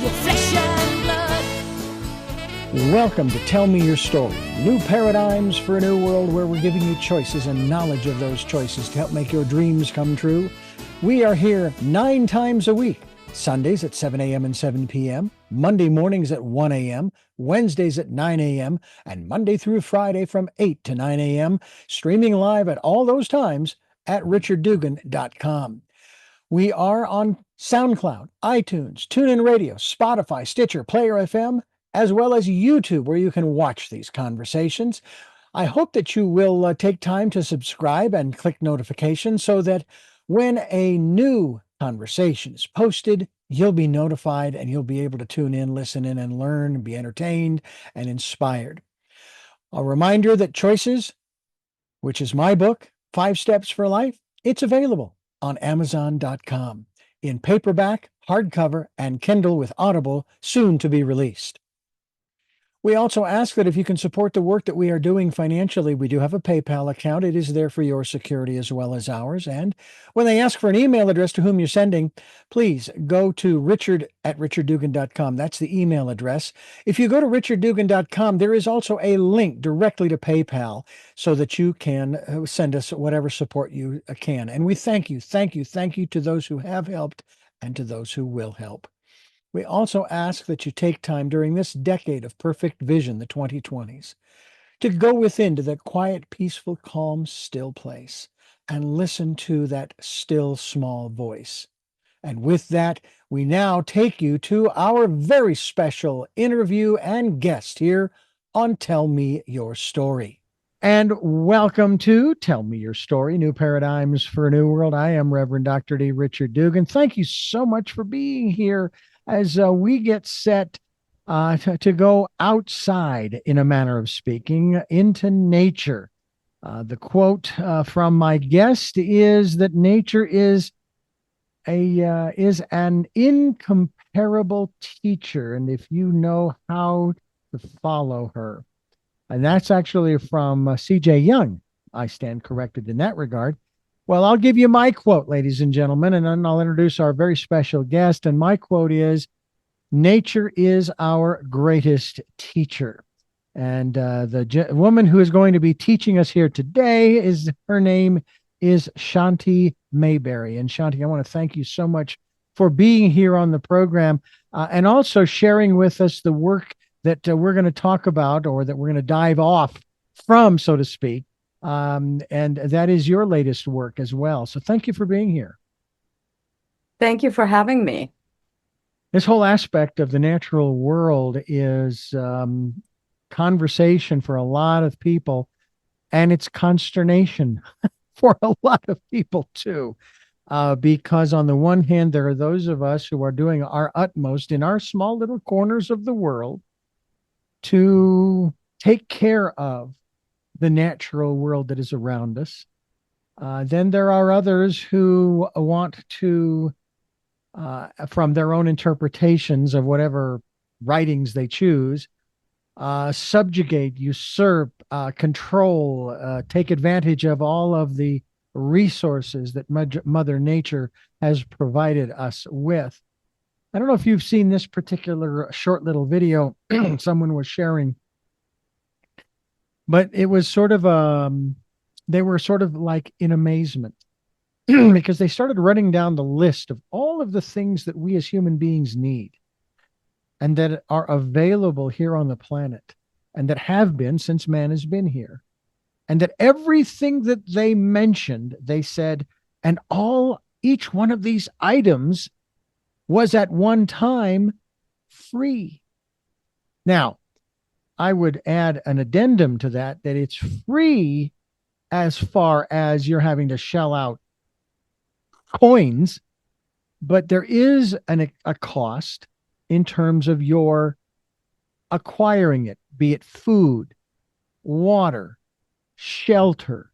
your flesh and blood. Welcome to Tell Me Your Story, new paradigms for a new world where we're giving you choices and knowledge of those choices to help make your dreams come true. We are here 9 times a week, Sundays at 7 a.m. and 7 p.m., Monday mornings at 1 a.m., Wednesdays at 9 a.m., and Monday through Friday from 8 to 9 a.m., streaming live at all those times at richarddugan.com. We are on SoundCloud, iTunes, TuneIn Radio, Spotify, Stitcher, Player FM, as well as YouTube, where you can watch these conversations. I hope that you will take time to subscribe and click notifications so that when a new conversation is posted, you'll be notified and you'll be able to tune in, listen in, and learn, and be entertained and inspired. A reminder that Choices, which is my book, 5 Steps for Life, it's available on Amazon.com in paperback, hardcover, and Kindle with Audible, soon to be released. We also ask that if you can support the work that we are doing financially, we do have a PayPal account. It is there for your security as well as ours. And when they ask for an email address to whom you're sending, please go to richard@richarddugan.com. That's the email address. If you go to richarddugan.com, there is also a link directly to PayPal so that you can send us whatever support you can. And we thank you to those who have helped and to those who will help. We also ask that you take time during this decade of perfect vision, the 2020s, to go within to that quiet, peaceful, calm, still place and listen to that still, small voice. And with that, we now take you to our very special interview and guest here on Tell Me Your Story. And welcome to Tell Me Your Story, New Paradigms for a New World. I am Reverend Dr. D. Richard Dugan. Thank you so much for being here as we get set to go outside, in a manner of speaking, into nature. The quote from my guest is that nature is an incomparable teacher, and if you know how to follow her. And that's actually from C.J. Young. I stand corrected in that regard. Well, I'll give you my quote, ladies and gentlemen, and then I'll introduce our very special guest. And my quote is, "Nature is our greatest teacher." And the woman who is going to be teaching us here today her name is Shanti Mayberry. And Shanti, I want to thank you so much for being here on the program and also sharing with us the work that we're going to talk about, or that we're going to dive off from, so to speak. And that is your latest work as well. So thank you for being here. Thank you for having me. This whole aspect of the natural world is conversation for a lot of people, and it's consternation for a lot of people too. Because on the one hand, there are those of us who are doing our utmost in our small little corners of the world to take care of the natural world that is around us. Then there are others who want to, from their own interpretations of whatever writings they choose, subjugate, usurp, control, take advantage of all of the resources that Mother Nature has provided us with. I don't know if you've seen this particular short little video someone was sharing, but it was sort of, they were sort of like in amazement because they started running down the list of all of the things that we as human beings need and that are available here on the planet and that have been since man has been here. And that everything that they mentioned, they said, and each one of these items was at one time free. Now, I would add an addendum to that it's free as far as you're having to shell out coins, but there is a cost in terms of your acquiring it, be it food, water, shelter.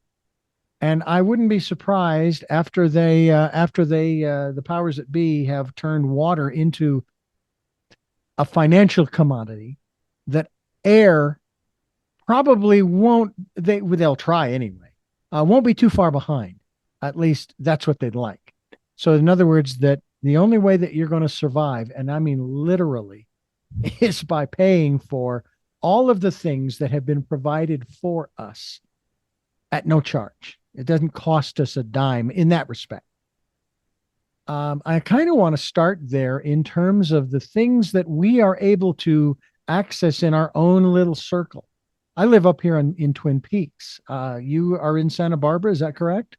And I wouldn't be surprised after the powers that be have turned water into a financial commodity, that air probably they'll try anyway, won't be too far behind. At least that's what they'd like. So in other words, that the only way that you're going to survive, and I mean literally, is by paying for all of the things that have been provided for us at no charge. It doesn't cost us a dime in that respect. I kind of want to start there in terms of the things that we are able to access in our own little circle. I live up here in Twin Peaks. You are in Santa Barbara, is that correct?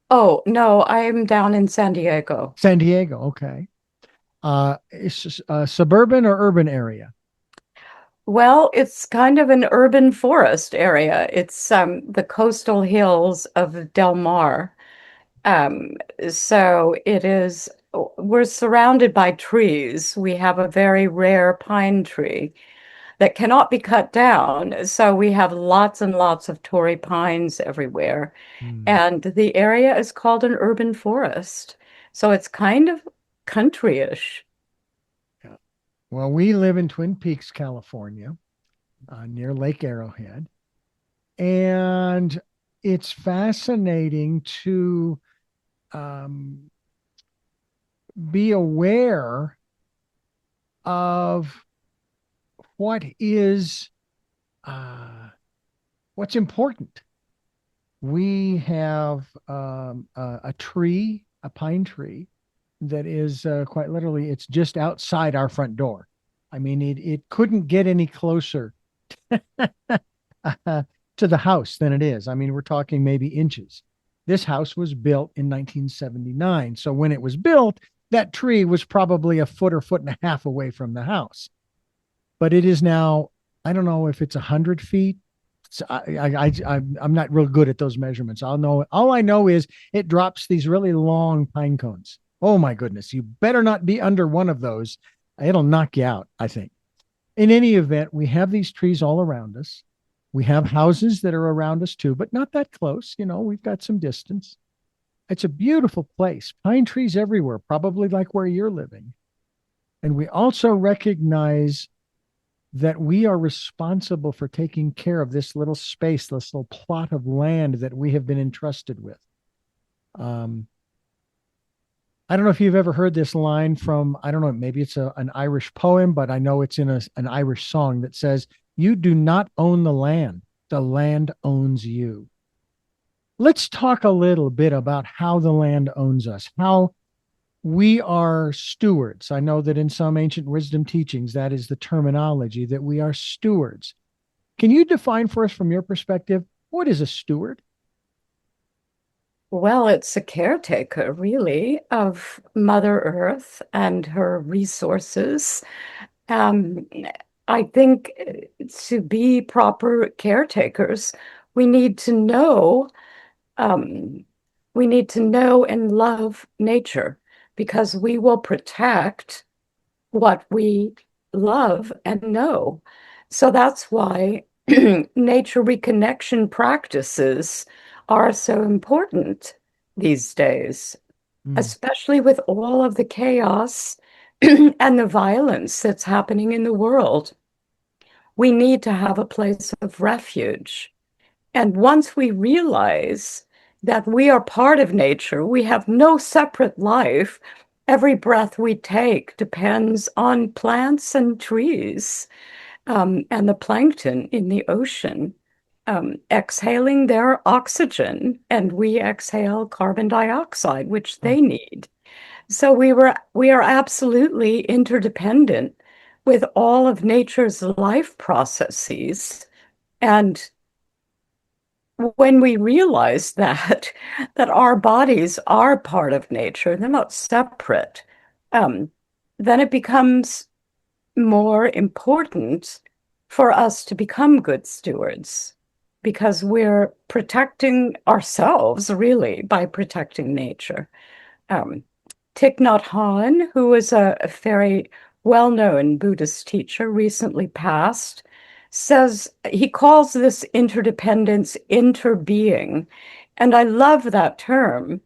Oh, no, I'm down in San Diego. San Diego, okay. It's a suburban or urban area? Well, it's kind of an urban forest area. It's the coastal hills of Del Mar. Um, so it is, we're surrounded by trees. We have a very rare pine tree that cannot be cut down. So we have lots and lots of Torrey pines everywhere. Hmm. And the area is called an urban forest. So it's kind of countryish. Yeah. Well, we live in Twin Peaks, California, near Lake Arrowhead. And it's fascinating to um, be aware of what is what's important. We have a tree, a pine tree, that is quite literally, it's just outside our front door. I mean, it couldn't get any closer to the house than it is. I mean, we're talking maybe inches. This house was built in 1979. So when it was built, that tree was probably a foot or foot and a half away from the house. But it is now, I don't know if it's 100 feet. So I'm not real good at those measurements. All I know is it drops these really long pine cones. Oh my goodness. You better not be under one of those. It'll knock you out, I think. In any event, we have these trees all around us. We have houses that are around us too, but not that close. You know, we've got some distance. It's a beautiful place. Pine trees everywhere, probably like where you're living. And we also recognize that we are responsible for taking care of this little space, this little plot of land that we have been entrusted with. Um, I don't know if you've ever heard this line from, I don't know, maybe it's an Irish poem, but I know it's in an Irish song that says, "You do not own the land owns you." Let's talk a little bit about how the land owns us, how we are stewards. I know that in some ancient wisdom teachings, that is the terminology, that we are stewards. Can you define for us from your perspective, what is a steward? Well, it's a caretaker, really, of Mother Earth and her resources. Um, I think to be proper caretakers, we need to know, um, we need to know and love nature because we will protect what we love and know. So that's why nature reconnection practices are so important these days, Mm, especially with all of the chaos and the violence that's happening in the world. We need to have a place of refuge. And once we realize that we are part of nature, we have no separate life. Every breath we take depends on plants and trees, and the plankton in the ocean, exhaling their oxygen, and we exhale carbon dioxide, which oh, they need. So we are absolutely interdependent with all of nature's life processes. And when we realize that that our bodies are part of nature, they're not separate, um, then it becomes more important for us to become good stewards because we're protecting ourselves really by protecting nature. Um, Thich Nhat Hanh, who is a very well-known Buddhist teacher, recently passed, says he calls this interdependence interbeing. And I love that term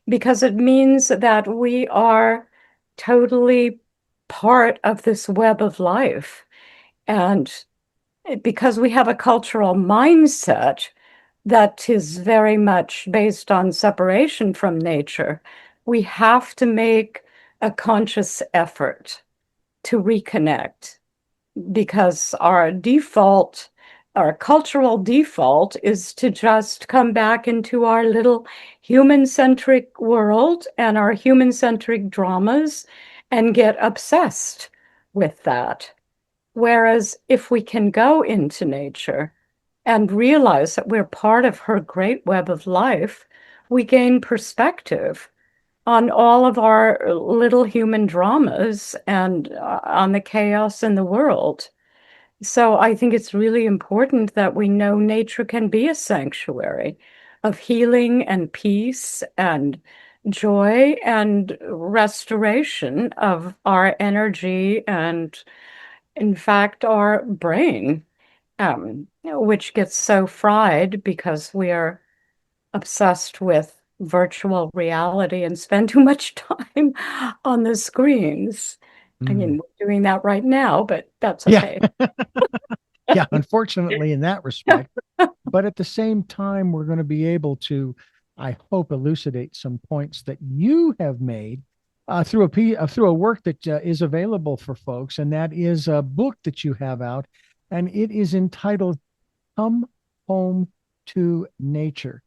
because it means that we are totally part of this web of life. And because we have a cultural mindset that is very much based on separation from nature, we have to make a conscious effort to reconnect because our cultural default is to just come back into our little human-centric world and our human-centric dramas and get obsessed with that. Whereas if we can go into nature and realize that we're part of her great web of life, we gain perspective on all of our little human dramas and on the chaos in the world. So I think it's really important that we know nature can be a sanctuary of healing and peace and joy and restoration of our energy and, in fact, our brain, which gets so fried because we are obsessed with virtual reality and spend too much time on the screens. I mean, we're doing that right now, but that's Yeah. okay. Yeah, unfortunately, in that respect. But at the same time, we're going to be able to, I hope, elucidate some points that you have made through a work that is available for folks, and that is a book that you have out, and it is entitled "Come Home to Nature."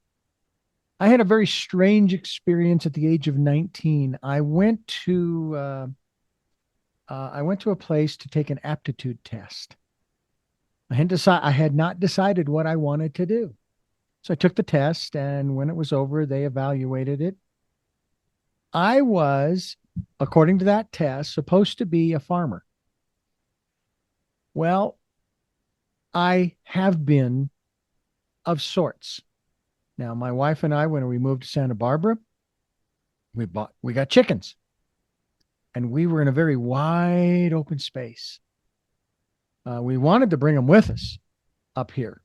I had a very strange experience at the age of 19. I went to a place to take an aptitude test. I had not decided what I wanted to do. So I took the test, and when it was over, they evaluated it. I was, according to that test, supposed to be a farmer. Well, I have been of sorts. Now, my wife and I, when we moved to Santa Barbara, we got chickens, and we were in a very wide open space. We wanted to bring them with us up here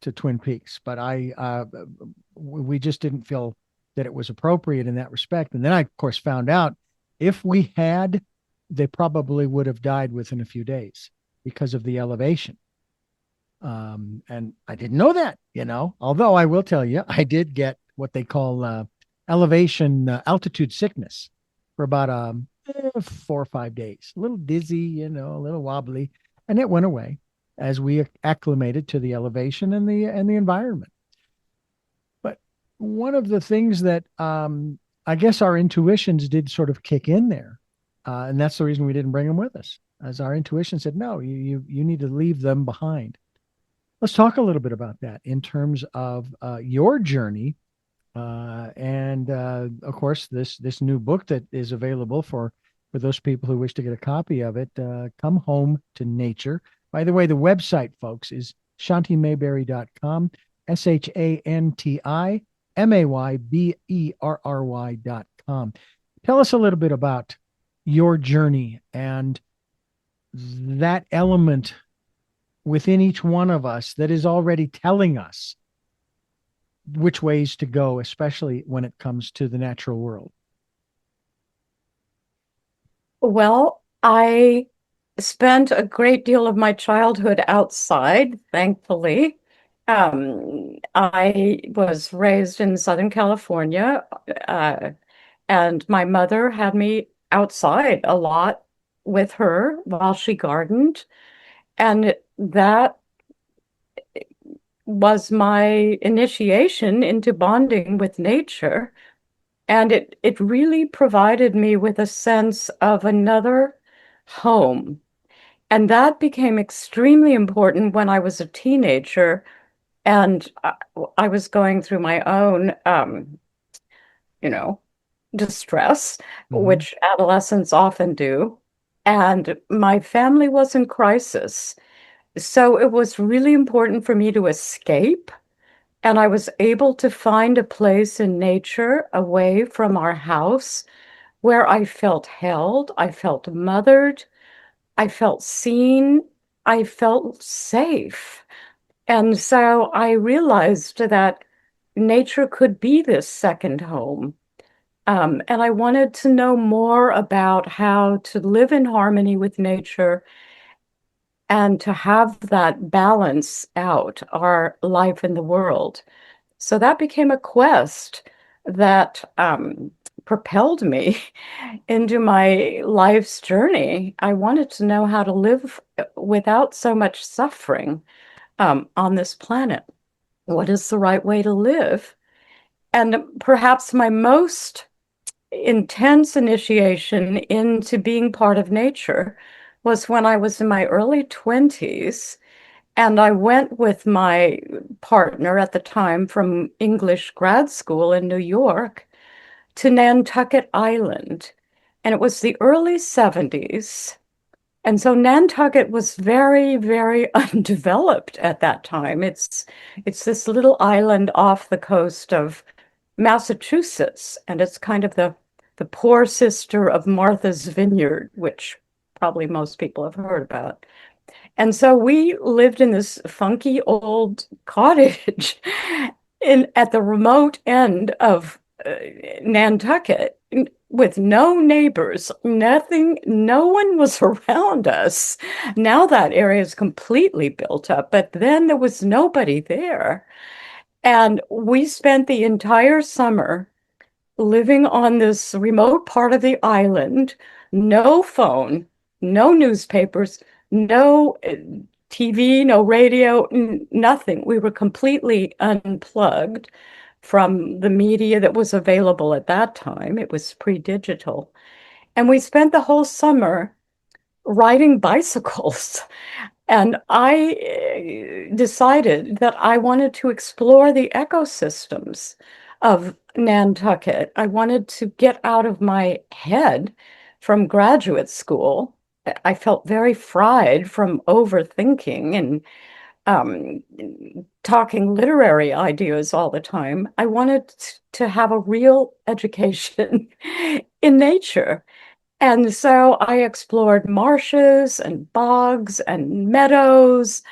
to Twin Peaks, but we just didn't feel that it was appropriate in that respect. And then I, of course, found out if we had, they probably would have died within a few days because of the elevation. And I didn't know that, although I will tell you, I did get what they call elevation altitude sickness for about 4 or 5 days, a little dizzy, a little wobbly, and it went away as we acclimated to the elevation and the environment. But one of the things that I guess our intuitions did sort of kick in there, and that's the reason we didn't bring them with us, as our intuition said, no, you need to leave them behind. Let's talk a little bit about that in terms of your journey, and of course this new book that is available for those people who wish to get a copy of it. Come Home to Nature. By the way, the website, folks, is shantimayberry.com, ShantiMayberry.com. Tell us a little bit about your journey and that element within each one of us that is already telling us which ways to go, especially when it comes to the natural world. Well, I spent a great deal of my childhood outside, thankfully. I was raised in Southern California, and my mother had me outside a lot with her while she gardened. And that was my initiation into bonding with nature. And it really provided me with a sense of another home. And that became extremely important when I was a teenager and I was going through my own, you know, distress, which adolescents often do. And my family was in crisis. So it was really important for me to escape. And I was able to find a place in nature away from our house where I felt held, I felt mothered, I felt seen, I felt safe. And so I realized that nature could be this second home. And I wanted to know more about how to live in harmony with nature and to have that balance out our life in the world. So that became a quest that propelled me into my life's journey. I wanted to know how to live without so much suffering on this planet. What is the right way to live? And perhaps my most intense initiation into being part of nature was when I was in my early 20s. And I went with my partner at the time from English grad school in New York to Nantucket Island. And it was the early 70s. And so Nantucket was very, very undeveloped at that time. It's this little island off the coast of Massachusetts, and it's kind of the poor sister of Martha's Vineyard, which probably most people have heard about. And so we lived in this funky old cottage at the remote end of Nantucket with no neighbors, nothing, no one was around us. Now that area is completely built up, but then there was nobody there. And we spent the entire summer living on this remote part of the island, no phone, no newspapers, no TV, no radio, nothing. We were completely unplugged from the media that was available at that time. It was pre-digital. And we spent the whole summer riding bicycles. And I decided that I wanted to explore the ecosystems of Nantucket. I wanted to get out of my head from graduate school. I felt very fried from overthinking and um, talking literary ideas all the time. I wanted to have a real education in nature. And so I explored marshes and bogs and meadows,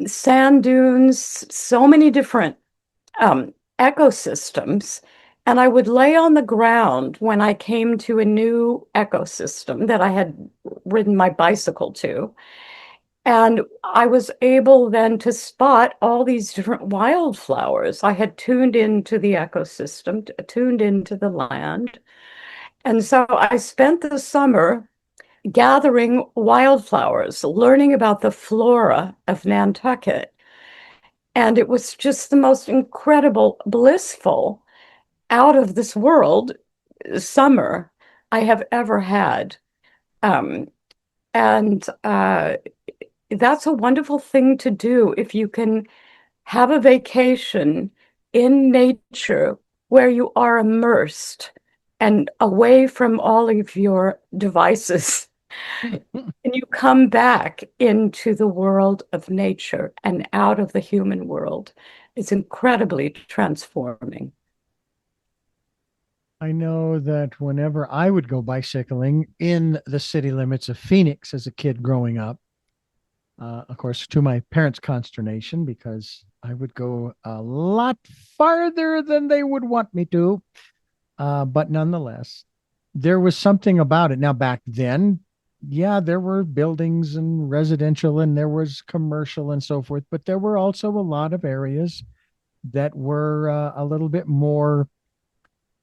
sand dunes, so many different ecosystems. And I would lay on the ground when I came to a new ecosystem that I had ridden my bicycle to. And I was able then to spot all these different wildflowers. I had tuned into the ecosystem, tuned into the land. And so I spent the summer gathering wildflowers, learning about the flora of Nantucket. And it was just the most incredible, blissful, out of this world summer I have ever had. Um, and that's a wonderful thing to do if you can have a vacation in nature where you are immersed and away from all of your devices. And you come back into the world of nature and out of the human world. It's incredibly transforming. I know that whenever I would go bicycling in the city limits of Phoenix as a kid growing up, of course, to my parents' consternation, because I would go a lot farther than they would want me to. But nonetheless, there was something about it. Now, back then, yeah, there were buildings and residential and there was commercial and so forth, but there were also a lot of areas that were a little bit more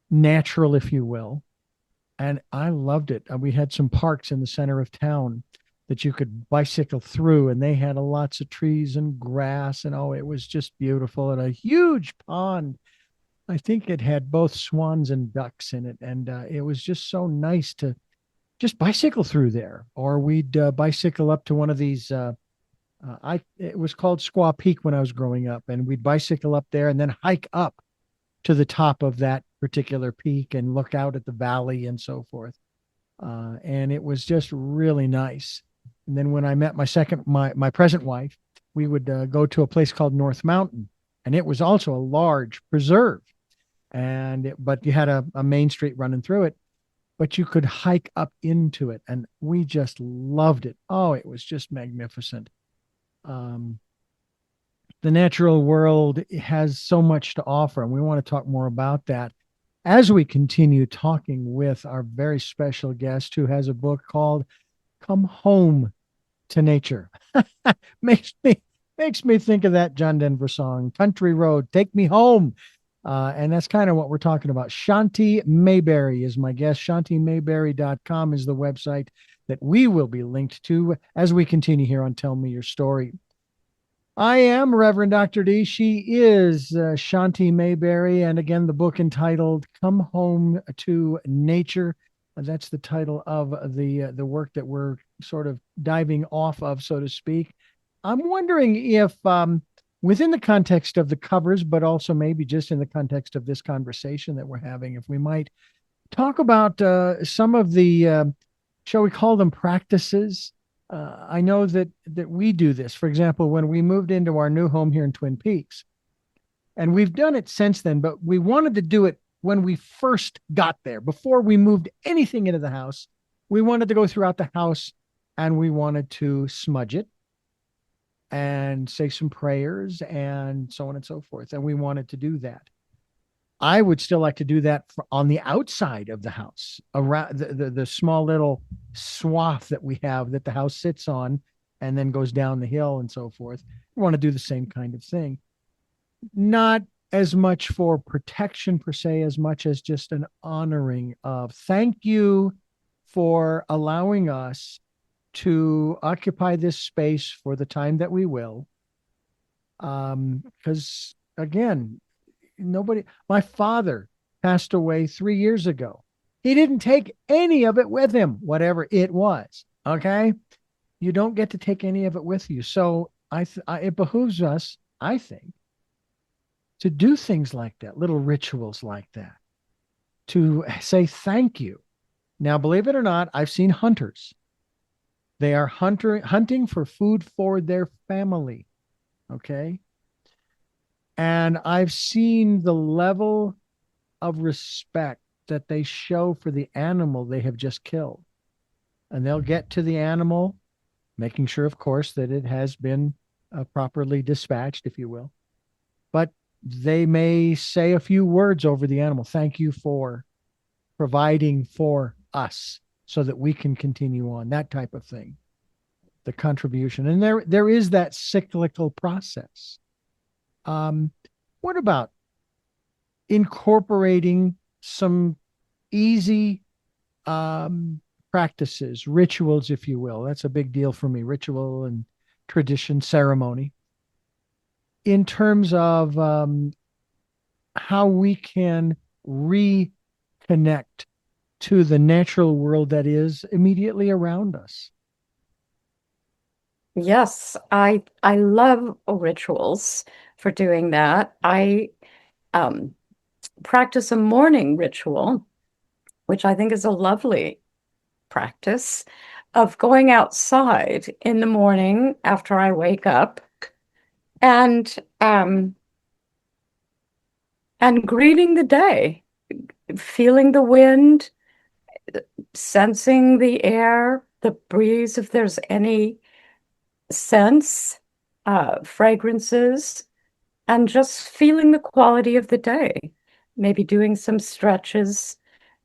natural, if you will. And I loved it. We had some parks in the center of town that you could bicycle through, and they had lots of trees and grass, and oh, it was just beautiful. And a huge pond. I think it had both swans and ducks in it, and it was just so nice to just bicycle through there. Or we'd bicycle up to one of these. It was called Squaw Peak when I was growing up, and we'd bicycle up there and then hike up to the top of that particular peak and look out at the valley and so forth. And it was just really nice. And then when I met my present wife, we would go to a place called North Mountain, and it was also a large preserve. But you had a main street running through it, but you could hike up into it, and we just loved it. Oh, it was just magnificent. The natural world has so much to offer, and we want to talk more about that as we continue talking with our very special guest who has a book called Come Home to Nature. makes me think of that John Denver song, Country Road, Take Me Home. And that's kind of what we're talking about. Shanti Mayberry is my guest. ShantiMayberry.com is the website that we will be linked to as we continue here on Tell Me Your Story. I am Reverend Dr. D. She is Shanti Mayberry. And again, the book entitled Come Home to Nature. That's the title of the work that we're sort of diving off of, so to speak. I'm wondering if within the context of the covers, but also maybe just in the context of this conversation that we're having, if we might talk about some of the, shall we call them practices? I know that we do this. For example, when we moved into our new home here in Twin Peaks, and we've done it since then, but we wanted to do it when we first got there, before we moved anything into the house. We wanted to go throughout the house and we wanted to smudge it and say some prayers and so on and so forth. And we wanted to do that. I would still like to do that on the outside of the house, around the small little swath that we have that the house sits on and then goes down the hill and so forth. We want to do the same kind of thing. Not as much for protection per se, as much as just an honoring of thank you for allowing us to occupy this space for the time that we will. Because again, my father passed away 3 years ago. He didn't take any of it with him, whatever it was. Okay. You don't get to take any of it with you. So it behooves us, I think, to do things like that, little rituals like that, to say thank you. Now, believe it or not, I've seen hunters. They are hunting for food for their family. Okay. And I've seen the level of respect that they show for the animal they have just killed. And they'll get to the animal, making sure, of course, that it has been properly dispatched, if you will. But they may say a few words over the animal. Thank you for providing for us so that we can continue on, that type of thing, the contribution. And there is that cyclical process. What about incorporating some easy practices, rituals, if you will? That's a big deal for me, ritual and tradition, ceremony, in terms of how we can reconnect to the natural world that is immediately around us. Yes, I love rituals for doing that. I practice a morning ritual, which I think is a lovely practice of going outside in the morning after I wake up and greeting the day, feeling the wind, sensing the air, the breeze, if there's any scents, fragrances, and just feeling the quality of the day, maybe doing some stretches,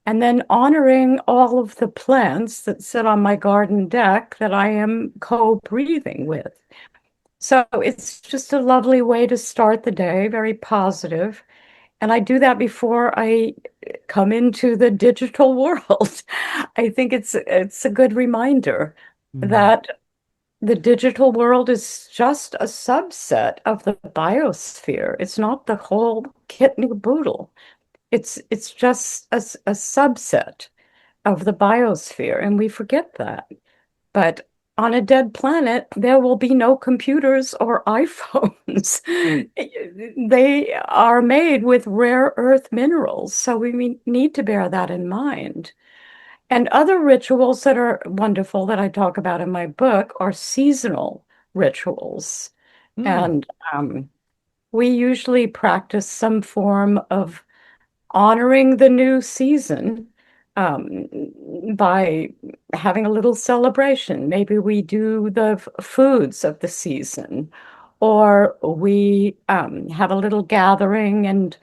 and then honoring all of the plants that sit on my garden deck that I am co-breathing with. So it's just a lovely way to start the day, very positive. And I do that before I come into the digital world. I think it's a good reminder that the digital world is just a subset of the biosphere. It's not the whole kit and caboodle. It's just a subset of the biosphere, and we forget that. But on a dead planet, there will be no computers or iPhones. They are made with rare earth minerals, so we need to bear that in mind. And other rituals that are wonderful that I talk about in my book are seasonal rituals. And we usually practice some form of honoring the new season by having a little celebration. Maybe we do the foods of the season, or we have a little gathering and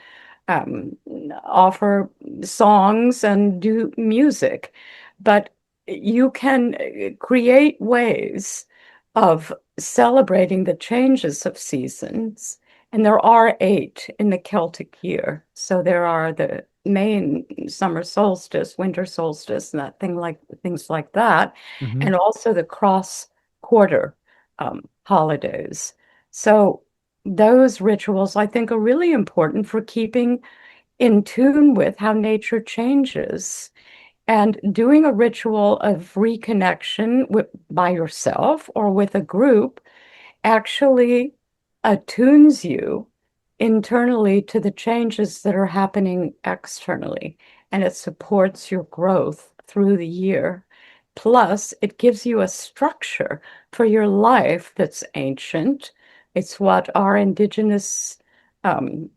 offer songs and do music. But you can create ways of celebrating the changes of seasons And there are 8 in the Celtic year. So there are the main summer solstice, winter solstice, and things like that, Hmm. and also the cross quarter holidays. So those rituals I think are really important for keeping in tune with how nature changes. And doing a ritual of reconnection by yourself or with a group actually attunes you internally to the changes that are happening externally, and it supports your growth through the year. Plus, it gives you a structure for your life that's ancient. It's what our indigenous um,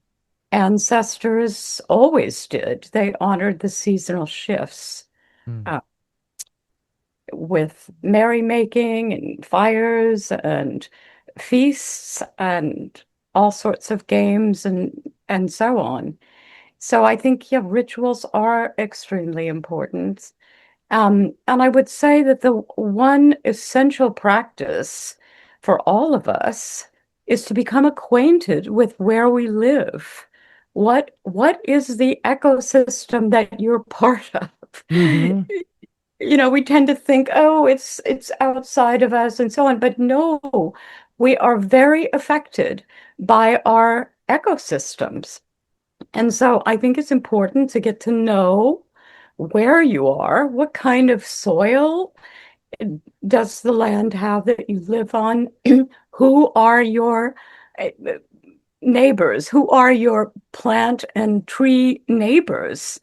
ancestors always did. They honored the seasonal shifts Mm. uh, with merrymaking and fires and feasts and all sorts of games and so on. So I think, yeah, rituals are extremely important. And I would say that the one essential practice for all of us is to become acquainted with where we live. What is the ecosystem that you're part of? Hmm. We tend to think, oh, it's outside of us and so on, but no, we are very affected by our ecosystems. And so I think it's important to get to know where you are, what kind of soil does the land have that you live on, who are your uh, neighbors, who are your plant and tree neighbors,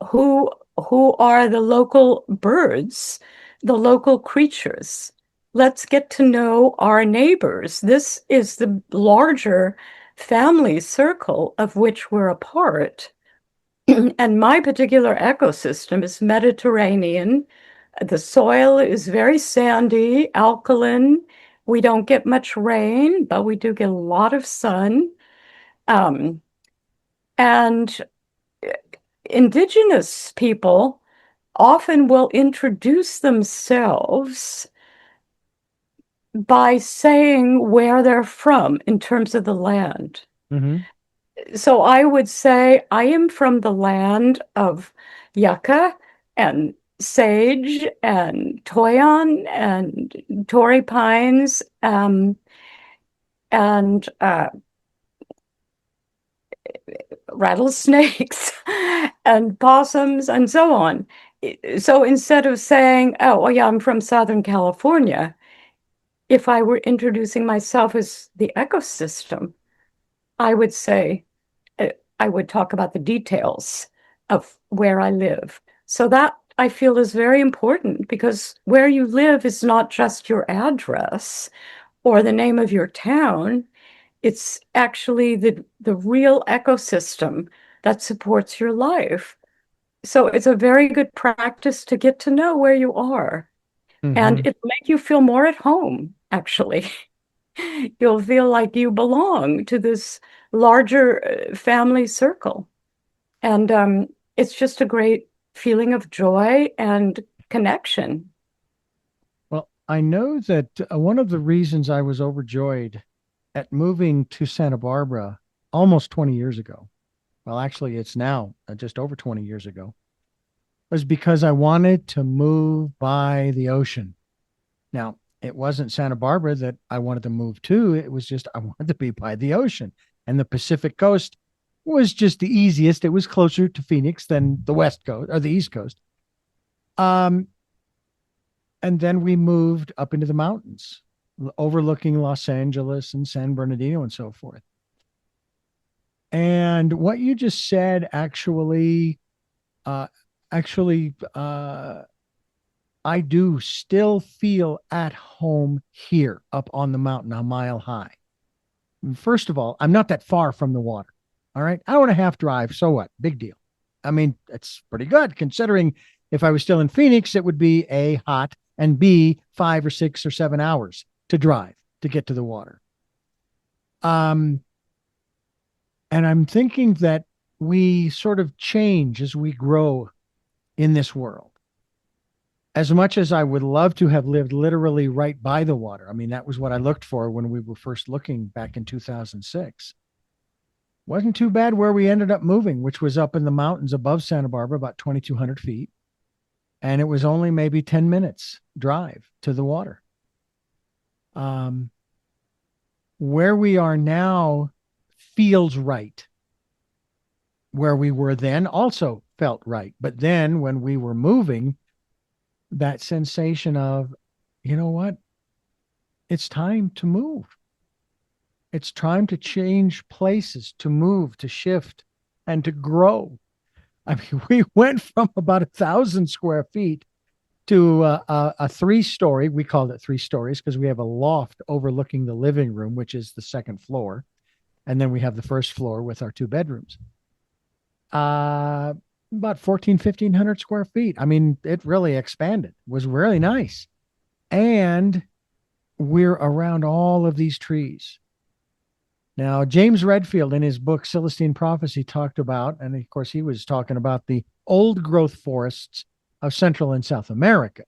who who are the local birds, the local creatures. Let's get to know our neighbors. This is the larger family circle of which we're a part. And my particular ecosystem is Mediterranean. The soil is very sandy, alkaline. We don't get much rain, but we do get a lot of sun. Um, and indigenous people often will introduce themselves by saying where they're from in terms of the land. Hmm. So I would say I am from the land of yucca and sage and toyon and Torrey pines and rattlesnakes and possums and so on. So instead of saying, oh, yeah, I'm from Southern California, if I were introducing myself as the ecosystem, I would say, I would talk about the details of where I live. So that I feel is very important because where you live is not just your address or the name of your town. It's actually the real ecosystem that supports your life. So it's a very good practice to get to know where you are. And Hmm. it'll make you feel more at home, actually. You'll feel like you belong to this larger family circle. And it's just a great feeling of joy and connection. Well, I know that one of the reasons I was overjoyed at moving to Santa Barbara almost 20 years ago, well, actually, it's now just over 20 years ago, was because I wanted to move by the ocean. Now, it wasn't Santa Barbara that I wanted to move to. It was just I wanted to be by the ocean. And the Pacific coast was just the easiest. It was closer to Phoenix than the West Coast or the East Coast. Um, and then we moved up into the mountains, overlooking Los Angeles and San Bernardino and so forth. And what you just said uh, actually, I do still feel at home here up on the mountain, a mile high. First of all, I'm not that far from the water. All right. Hour and a half drive. So what? Big deal. I mean, it's pretty good considering if I was still in Phoenix, it would be A, hot, and B, 5 or 6 or 7 hours to drive to get to the water. Um, and I'm thinking that we sort of change as we grow in this world. as much as I would love to have lived literally right by the water, I mean, that was what I looked for when we were first looking back in 2006. Wasn't too bad where we ended up moving, which was up in the mountains above Santa Barbara, about 2,200 feet. And it was only maybe 10 minutes drive to the water. Um, where we are now feels right. Where we were then also felt right. But then when we were moving, that sensation of, you know what? It's time to move. It's time to change places, to move, to shift, and to grow. I mean, we went from about 1,000 square feet to a 3 story. We called it 3 stories because we have a loft overlooking the living room, which is the second floor. And then we have the first floor with our 2 bedrooms. About 1,500 square feet. I mean, it really expanded. It was really nice. And we're around all of these trees. Now, James Redfield in his book, Celestine Prophecy, talked about, and of course, he was talking about the old growth forests of Central and South America.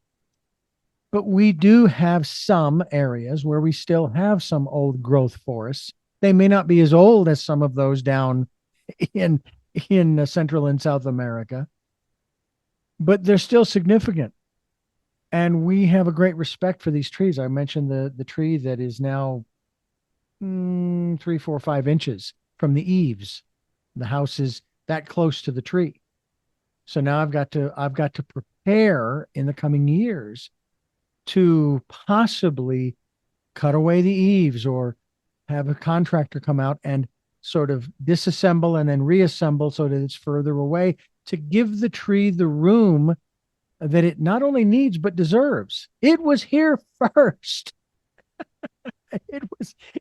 But we do have some areas where we still have some old growth forests. They may not be as old as some of those down in Central and South America, but they're still significant. And we have a great respect for these trees. I mentioned the tree that is now 3, 4, 5 inches from the eaves. The house is that close to the tree. So now I've got to prepare in the coming years to possibly cut away the eaves or have a contractor come out and sort of disassemble and then reassemble so that it's further away to give the tree the room that it not only needs but deserves. It was here first.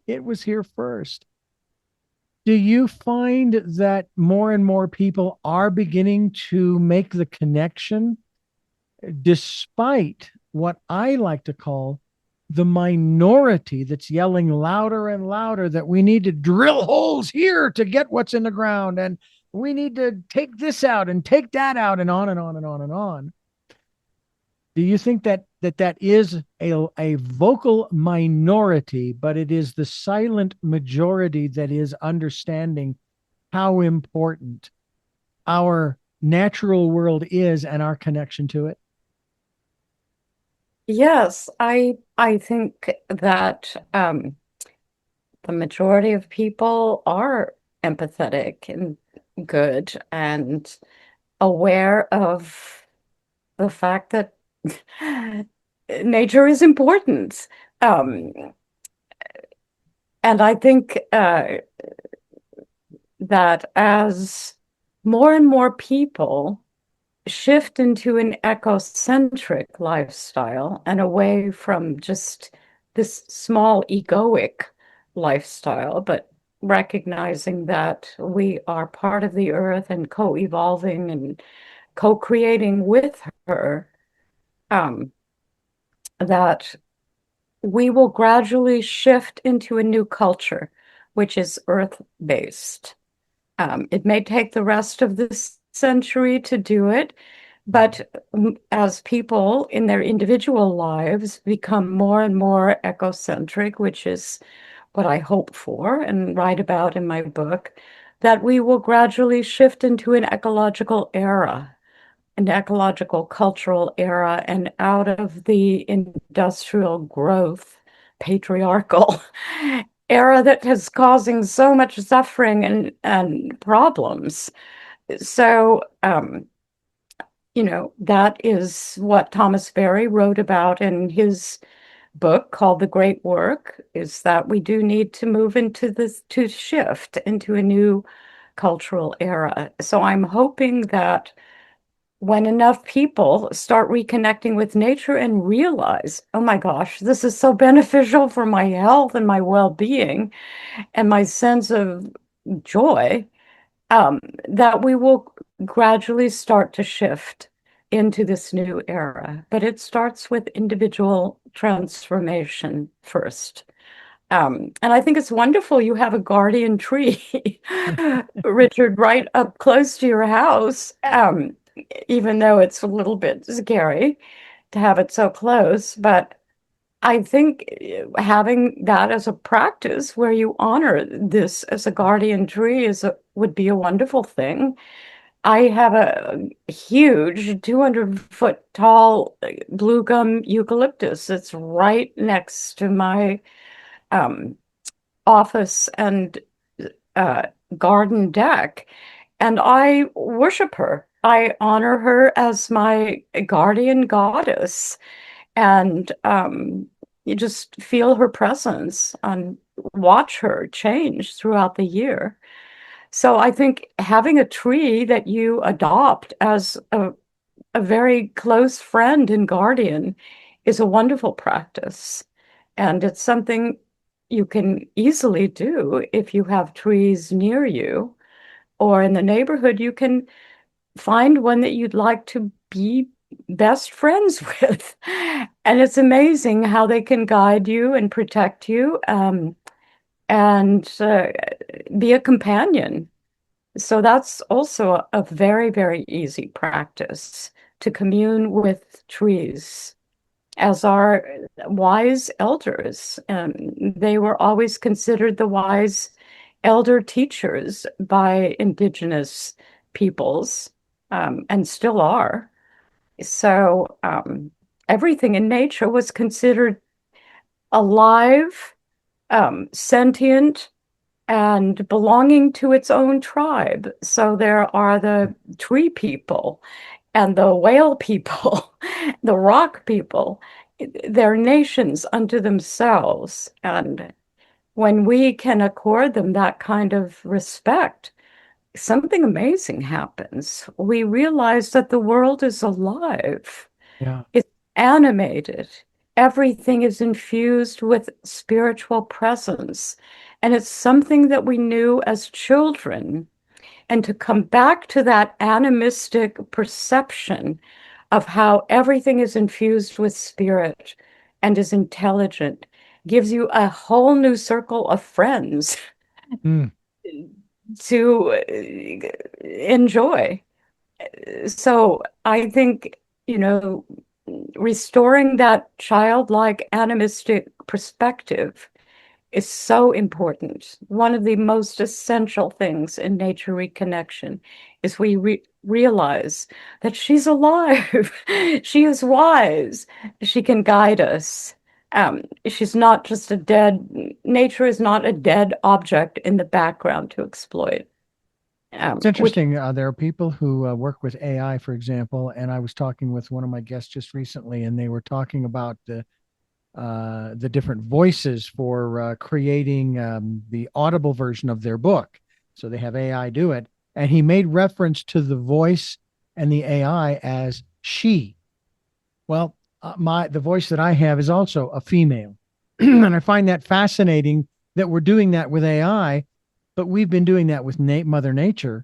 It was here first. Do you find that more and more people are beginning to make the connection despite what I like to call the minority that's yelling louder and louder that we need to drill holes here to get what's in the ground and we need to take this out and take that out and on and on and on and on? Do you think that is a vocal minority, but it is the silent majority that is understanding how important our natural world is and our connection to it? Yes, I think that the majority of people are empathetic and good and aware of the fact that nature is important. And I think that as more and more people shift into an ecocentric lifestyle and away from just this small egoic lifestyle, but recognizing that we are part of the earth and co-evolving and co-creating with her, that we will gradually shift into a new culture, which is earth-based. It may take the rest of this century to do it, but as people in their individual lives become more and more ecocentric, which is what I hope for and write about in my book, that we will gradually shift into an ecological era, an ecological cultural era, and out of the industrial growth, patriarchal era that is causing so much suffering and problems. So, that is what Thomas Berry wrote about in his book called The Great Work, is that we do need to move into this, to shift into a new cultural era. So I'm hoping that when enough people start reconnecting with nature and realize, oh my gosh, this is so beneficial for my health and my well-being and my sense of joy, that we will gradually start to shift into this new era. But it starts with individual transformation first. And I think it's wonderful you have a guardian tree, Richard, right up close to your house, even though it's a little bit scary. to have it so close, but I think having that as a practice where you honor this as a guardian tree would be a wonderful thing. I have a huge 200-foot tall blue gum eucalyptus that's right next to my um, office and uh, garden deck. And I worship her. I honor her as my guardian goddess. And you just feel her presence and watch her change throughout the year. So I think having a tree that you adopt as a very close friend and guardian is a wonderful practice. And it's something you can easily do if you have trees near you or in the neighborhood. You can find one that you'd like to be best friends with. And it's amazing how they can guide you and protect you and be a companion. So that's also a very, very easy practice to commune with trees as our wise elders. They were always considered the wise elder teachers by indigenous peoples, and still are. So everything in nature was considered alive, sentient, and belonging to its own tribe. So there are the tree people and the whale people, the rock people. They're nations unto themselves. And when we can accord them that kind of respect, something amazing happens. We realize that the world is alive, Yeah. it's animated, everything is infused with spiritual presence. And it's something that we knew as children. And to come back to that animistic perception of how everything is infused with spirit and is intelligent gives you a whole new circle of friends Mm. to enjoy. So I think, restoring that childlike animistic perspective is so important. One of the most essential things in nature reconnection is we realize that she's alive. She is wise. She can guide us. She's not just nature is not a dead object in the background to exploit. It's Which interesting. There are people who work with AI, for example, and I was talking with one of my guests just recently, and they were talking about the different voices for creating the audible version of their book. So they have AI do it, and he made reference to the voice and the AI as she. Well, the voice that I have is also a female, and I find that fascinating that we're doing that with AI, but we've been doing that with Mother Nature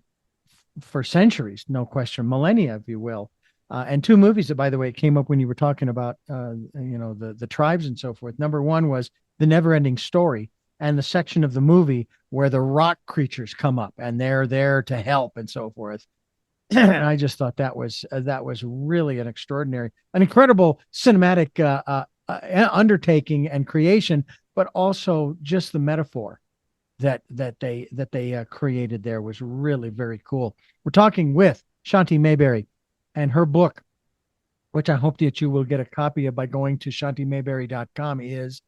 for centuries, no question, millennia, if you will. And two movies that, by the way, came up when you were talking about, the tribes and so forth. Number one was The Never-Ending Story, and the section of the movie where the rock creatures come up and they're there to help and so forth. And I just thought that was really an incredible cinematic undertaking and creation, but also just the metaphor that they created there was really very cool. We're talking with Shanti Mayberry, and her book, which I hope that you will get a copy of by going to shantimayberry.com, is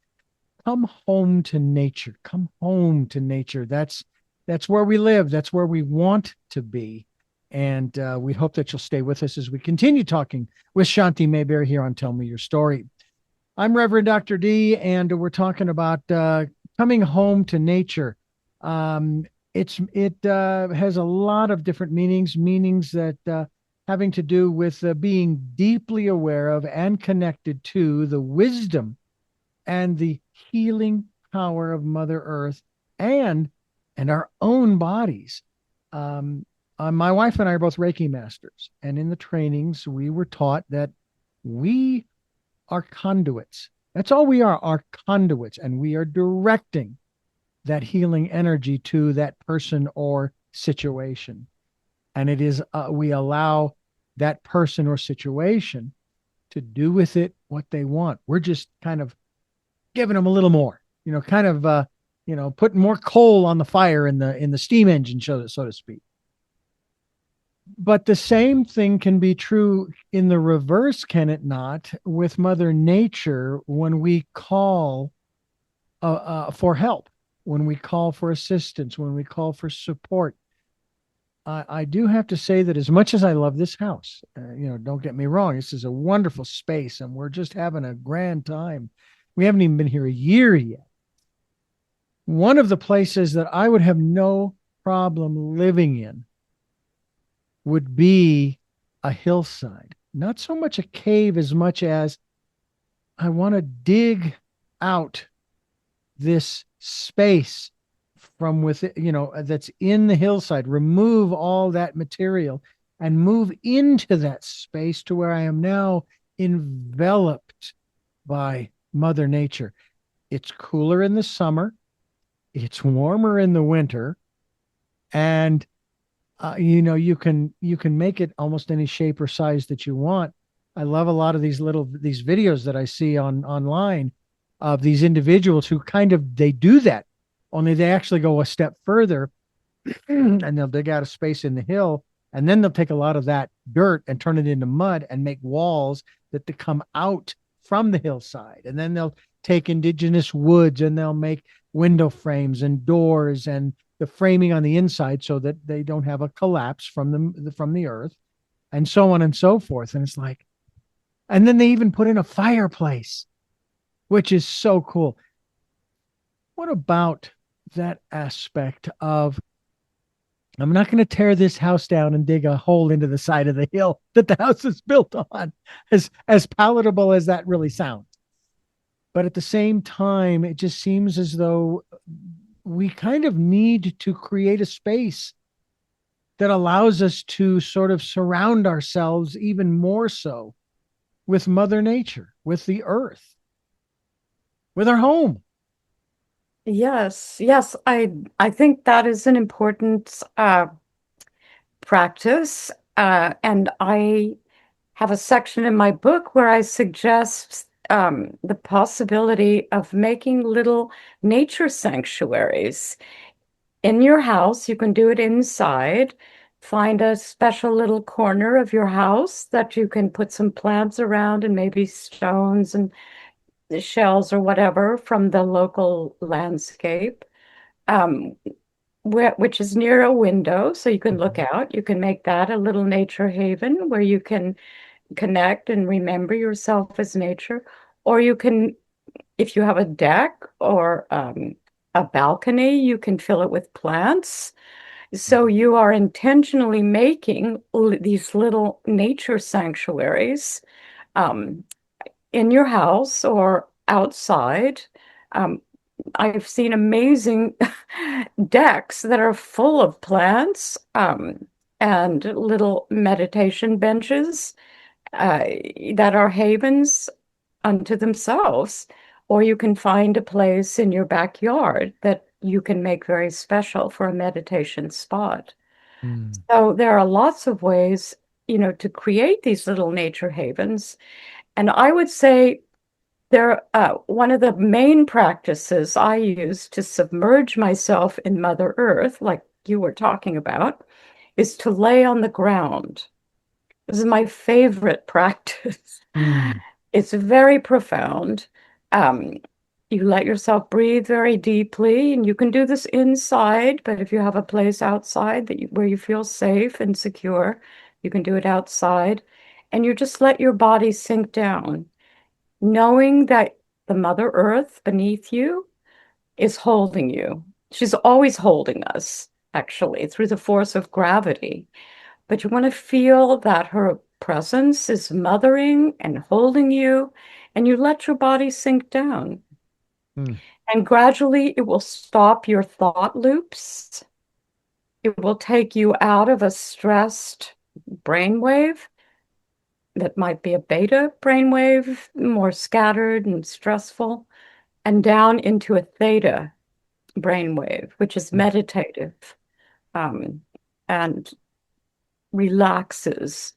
Come Home to Nature. Come home to nature. That's where we live. That's where we want to be. And we hope that you'll stay with us as we continue talking with Shanti Mayberry here on Tell Me Your Story. I'm Reverend Dr. D, and we're talking about coming home to nature. It has a lot of different meanings that having to do with being deeply aware of and connected to the wisdom and the healing power of Mother Earth and our own bodies. My wife and I are both Reiki masters, and in the trainings we were taught that we are conduits. That's all we are conduits, and we are directing that healing energy to that person or situation. And it is we allow that person or situation to do with it what they want. We're just kind of giving them a little more, kind of, putting more coal on the fire in the steam engine, so to speak. But the same thing can be true in the reverse, can it not, with Mother Nature when we call for help, when we call for assistance, when we call for support. I do have to say that as much as I love this house, don't get me wrong, this is a wonderful space and we're just having a grand time. We haven't even been here a year yet. One of the places that I would have no problem living in would be a hillside, not so much a cave as much as I want to dig out this space from within, that's in the hillside, remove all that material and move into that space to where I am now enveloped by Mother Nature. It's cooler in the summer, it's warmer in the winter, and you can make it almost any shape or size that you want. I love a lot of these videos that I see online of these individuals who they do that, only they actually go a step further and they'll dig out a space in the hill, and then they'll take a lot of that dirt and turn it into mud and make walls that come out from the hillside. And then they'll take indigenous woods and they'll make window frames and doors and the framing on the inside so that they don't have a collapse from the earth, and so on and so forth. And it's like, and then they even put in a fireplace, which is so cool. What about that aspect of, I'm not going to tear this house down and dig a hole into the side of the hill that the house is built on, as palatable as that really sounds. But at the same time, it just seems as though we kind of need to create a space that allows us to sort of surround ourselves even more so with Mother Nature, with the earth, with our home. Yes, I think that is an important practice, and I have a section in my book where I suggest the possibility of making little nature sanctuaries in your house. You can do it inside. Find a special little corner of your house that you can put some plants around and maybe stones and shells or whatever from the local landscape, which is near a window, so you can look out. You can make that a little nature haven where you can connect and remember yourself as nature. Or you can, if you have a deck or a balcony, you can fill it with plants. So you are intentionally making these little nature sanctuaries in your house or outside. I've seen amazing decks that are full of plants and little meditation benches that are havens unto themselves. Or you can find a place in your backyard that you can make very special for a meditation spot. So there are lots of ways, to create these little nature havens. And I would say one of the main practices I use to submerge myself in Mother Earth, like you were talking about, is to lay on the ground. This is my favorite practice. It's very profound. You let yourself breathe very deeply, and you can do this inside, but if you have a place outside where you feel safe and secure, you can do it outside. And you just let your body sink down, knowing that the Mother Earth beneath you is holding you. She's always holding us, actually, through the force of gravity. But you want to feel that her presence is mothering and holding you, and you let your body sink down. And gradually it will stop your thought loops. It will take you out of a stressed brainwave that might be a beta brainwave, more scattered and stressful, and down into a theta brainwave, which is meditative and relaxes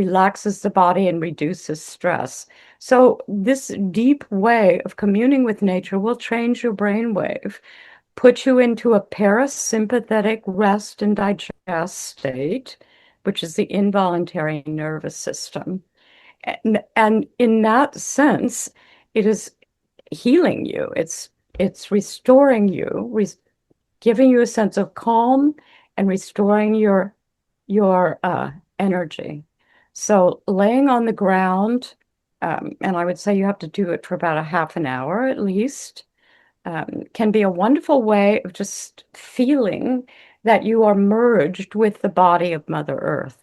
relaxes the body and reduces stress. So this deep way of communing with nature will change your brainwave, put you into a parasympathetic rest and digest state, which is the involuntary nervous system. And in that sense, it is healing you. It's restoring you, giving you a sense of calm and restoring your energy. So laying on the ground, and I would say you have to do it for about a half an hour at least, can be a wonderful way of just feeling that you are merged with the body of Mother Earth.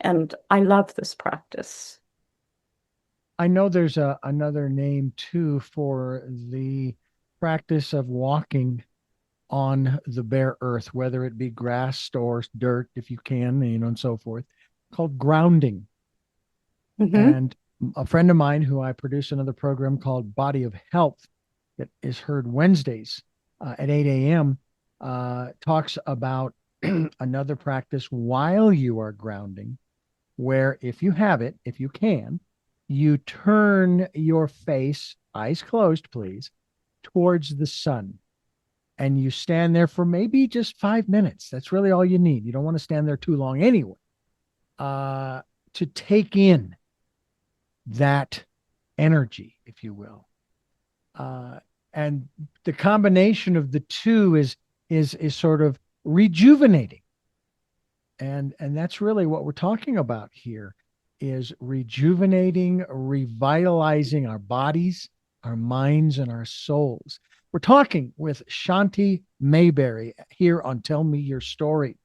And I love this practice. I know there's another name too for the practice of walking on the bare earth, whether it be grass or dirt, if you can, and so forth, called grounding. Mm-hmm. And a friend of mine who I produce another program called Body of Health that is heard Wednesdays at 8 a.m. Talks about another practice while you are grounding, where if you have it, if you can, you turn your face, eyes closed, please, towards the sun. And you stand there for maybe just 5 minutes. That's really all you need. You don't want to stand there too long anyway. To take in that energy, if you will. And the combination of the two is sort of rejuvenating. And that's really what we're talking about here is rejuvenating, revitalizing our bodies, our minds, and our souls. We're talking with Shanti Mayberry here on Tell Me Your Story.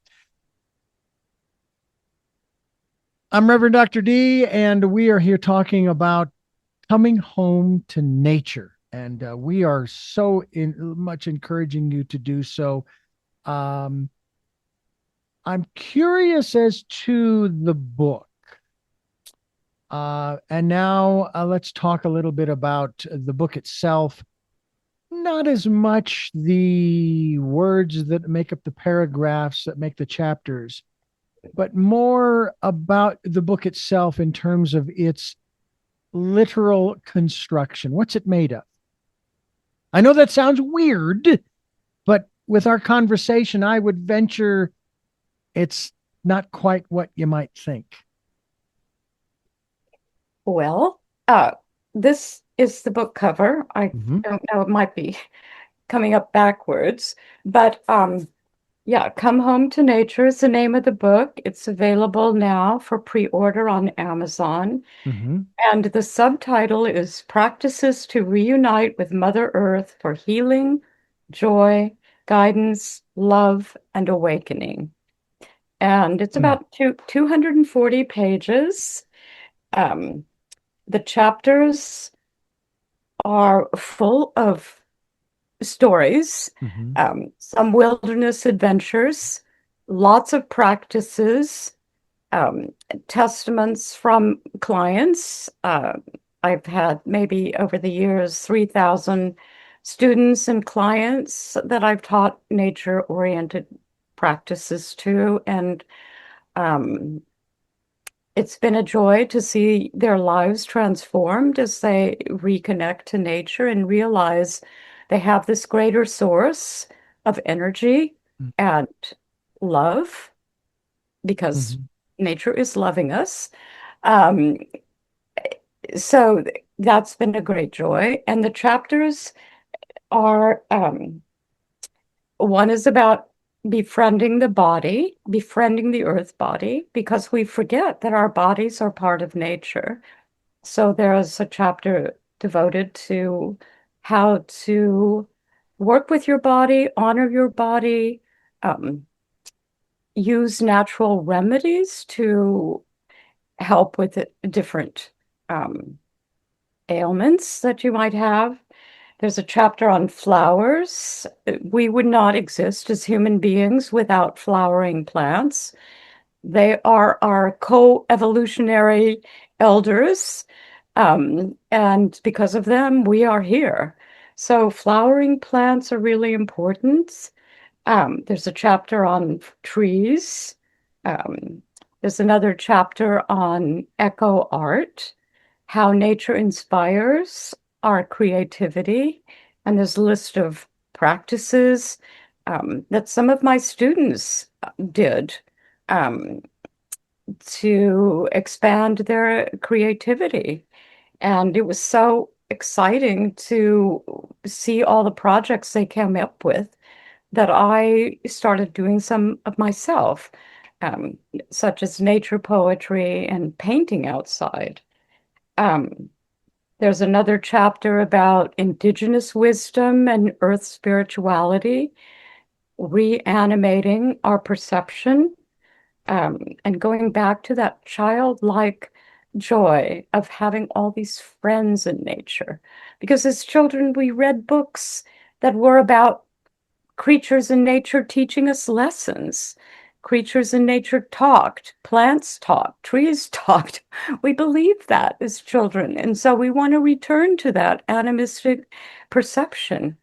I'm Reverend Dr. D, and we are here talking about coming home to nature. And we are so much encouraging you to do so. I'm curious as to the book. And now let's talk a little bit about the book itself. Not as much the words that make up the paragraphs that make the chapters, but more about the book itself in terms of its literal construction. What's it made of? I know that sounds weird, but with our conversation, I would venture it's not quite what you might think. Well, this is the book cover. I Mm-hmm. don't know, it might be coming up backwards, but yeah, Come Home to Nature is the name of the book. It's available now for pre-order on Amazon. Mm-hmm. And the subtitle is Practices to Reunite with Mother Earth for Healing, Joy, Guidance, Love, and Awakening. And it's about 240 pages. The chapters are full of stories, Mm-hmm. some wilderness adventures, lots of practices, um, testaments from clients. I've had maybe over the years 3,000 students and clients that I've taught nature-oriented practices to, and um, it's been a joy to see their lives transformed as they reconnect to nature and realize they have this greater source of energy and love because Mm-hmm. nature is loving us. Um, so that's been a great joy. And the chapters are one is about befriending the body, befriending the earth body, because we forget that our bodies are part of nature. So there is a chapter devoted to how to work with your body, honor your body, um, use natural remedies to help with different um, ailments that you might have. There's a chapter on flowers. We would not exist as human beings without flowering plants. They are our co-evolutionary elders, and because of them, we are here. So flowering plants are really important. There's a chapter on trees, um, There's another chapter on eco art, how nature inspires our creativity. And there's a list of practices that some of my students did um, to expand their creativity. And it was so exciting to see all the projects they came up with that I started doing some of myself, um, such as nature poetry and painting outside. Um, there's another chapter about indigenous wisdom and earth spirituality, reanimating our perception, and going back to that childlike joy of having all these friends in nature. Because as children, we read books that were about creatures in nature teaching us lessons. Creatures in nature talked, plants talked, trees talked. We believed that as children. And so we want to return to that animistic perception.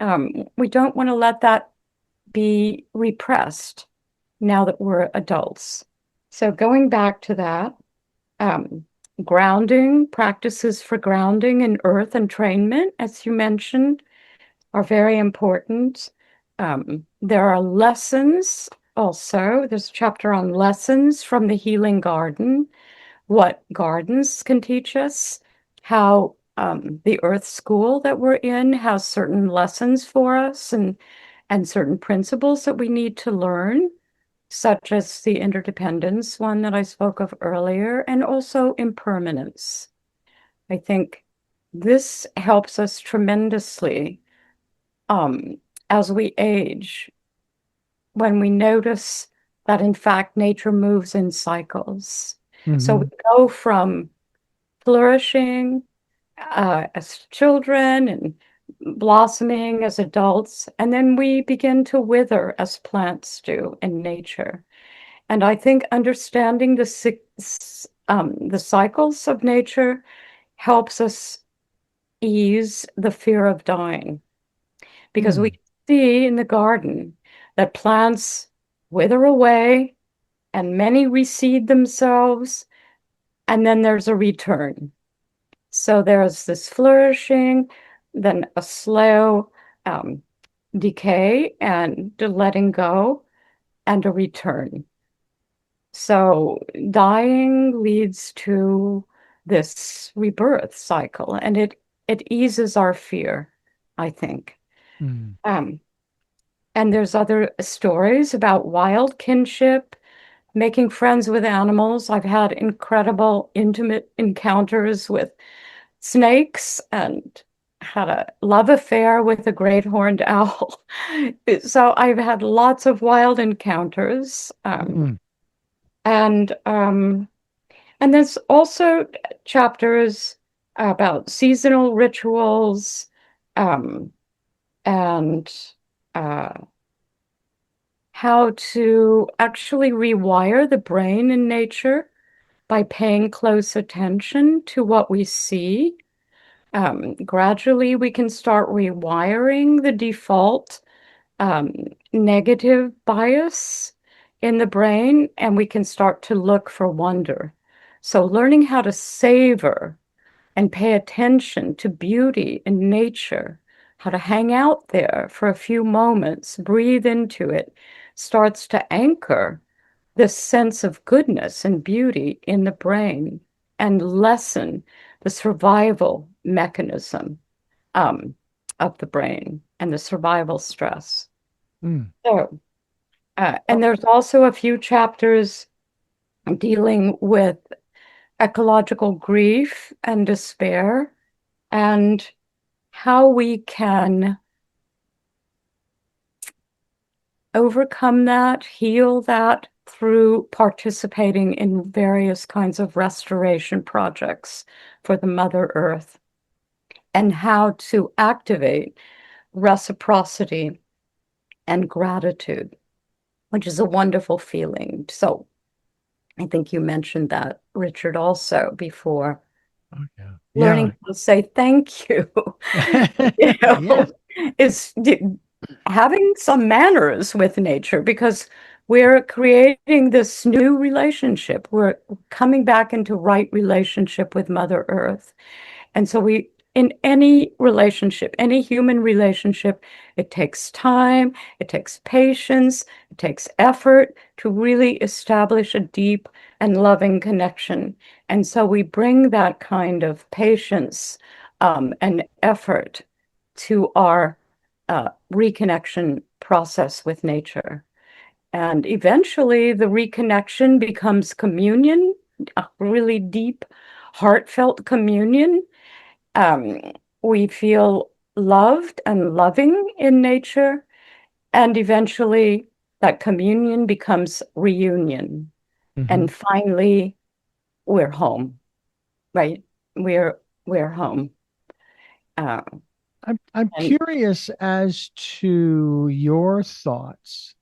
We don't want to let that be repressed now that we're adults. So going back to that, um, grounding, practices for grounding in earth entrainment, as you mentioned, are very important. There are lessons also. There's a chapter on lessons from the healing garden, what gardens can teach us, how the earth school that we're in has certain lessons for us and certain principles that we need to learn, such as the interdependence one that I spoke of earlier, and also impermanence. I think this helps us tremendously as we age, when we notice that in fact nature moves in cycles. So we go from flourishing as children and blossoming as adults, and then we begin to wither as plants do in nature. And I think understanding the cycles of nature helps us ease the fear of dying, because we see in the garden that plants wither away and many reseed themselves, and then there's a return. So there's this flourishing, then a slow decay and letting go, and a return. So dying leads to this rebirth cycle, and it eases our fear, I think. Um, and there's other stories about wild kinship, making friends with animals. I've had incredible, intimate encounters with snakes and had a love affair with a great horned owl. So I've had lots of wild encounters. And there's also chapters about seasonal rituals, and how to actually rewire the brain in nature by paying close attention to what we see. Gradually, we can start rewiring the default negative bias in the brain, and we can start to look for wonder. So learning how to savor and pay attention to beauty in nature, how to hang out there for a few moments, breathe into it, starts to anchor this sense of goodness and beauty in the brain and lessen the survival mechanism of the brain and the survival stress. So, and there's also a few chapters dealing with ecological grief and despair, and how we can overcome that, heal that through participating in various kinds of restoration projects for the Mother Earth, and how to activate reciprocity and gratitude, which is a wonderful feeling. So I think you mentioned that, Richard, also before. Learning how to say thank you, you know, is having some manners with nature, because we're creating this new relationship. We're coming back into right relationship with Mother Earth. And so in any relationship, any human relationship, it takes time, it takes patience, it takes effort to really establish a deep and loving connection. And so we bring that kind of patience and effort to our reconnection process with nature. And eventually the reconnection becomes communion, a really deep, heartfelt communion. We feel loved and loving in nature, and eventually that communion becomes reunion. And finally, we're home, right? We're home. Uh, I'm and curious as to your thoughts.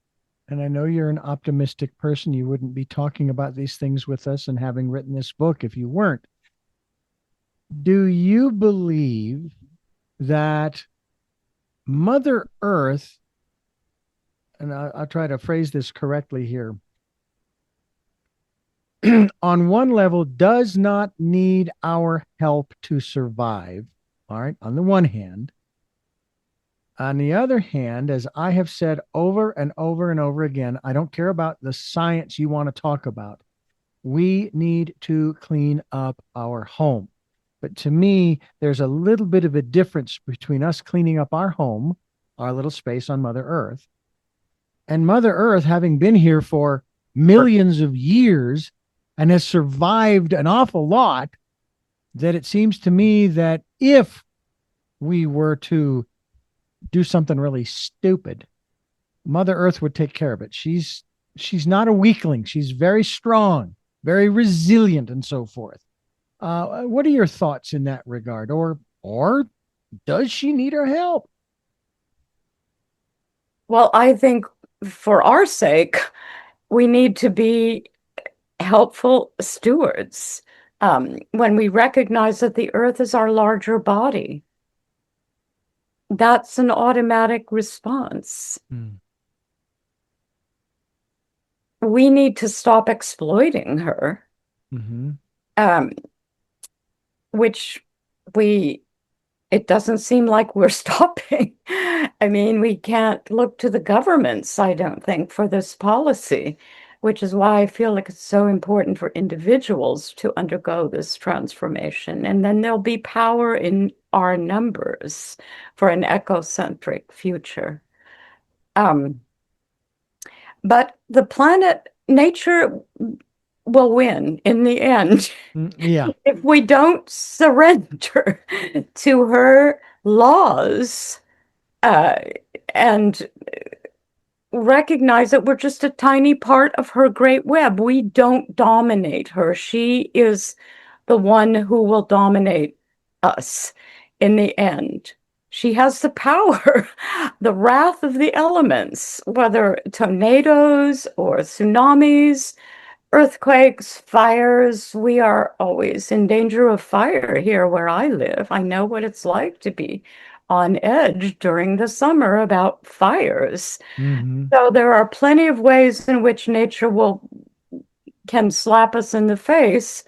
And I know you're an optimistic person. You wouldn't be talking about these things with us and having written this book if you weren't. Do you believe that Mother Earth, and I'll try to phrase this correctly here, on one level, does not need our help to survive? All right, on the one hand. On the other hand, as I have said over and over and over again, I don't care about the science you want to talk about. We need to clean up our home. But to me, there's a little bit of a difference between us cleaning up our home, our little space on Mother Earth, and Mother Earth having been here for millions of years and has survived an awful lot, that it seems to me that if we were to do something really stupid, Mother Earth would take care of it. She's not a weakling. She's very strong, very resilient, and so forth. What are your thoughts in that regard? Or does she need our help? well, I think for our sake, we need to be helpful stewards. When we recognize that the earth is our larger body, that's an automatic response. We need to stop exploiting her, um, which it doesn't seem like we're stopping. I mean, we can't look to the governments, I don't think, for this policy, which is why I feel like it's so important for individuals to undergo this transformation. And then there'll be power in our numbers for an ecocentric future. But the planet, nature will win in the end. Yeah. If we don't surrender to her laws uh, and recognize that we're just a tiny part of her great web, we don't dominate her. She is the one who will dominate us in the end. She has the power, the wrath of the elements, whether tornadoes or tsunamis, earthquakes, fires. We are always in danger of fire here where I live. I know what it's like to be on edge during the summer about fires. So there are plenty of ways in which nature can slap us in the face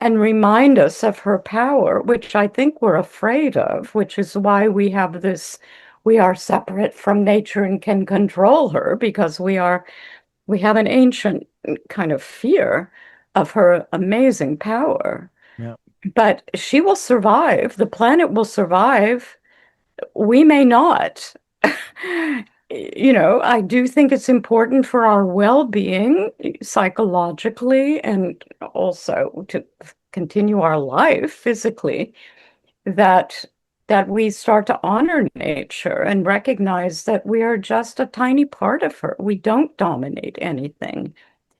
and remind us of her power, which I think we're afraid of, which is why we are separate from nature and can control her, because we have an ancient kind of fear of her amazing power. Yeah. But she will survive. The planet will survive. We may not. I do think it's important for our well-being psychologically and also to continue our life physically that we start to honor nature and recognize that we are just a tiny part of her. We don't dominate anything.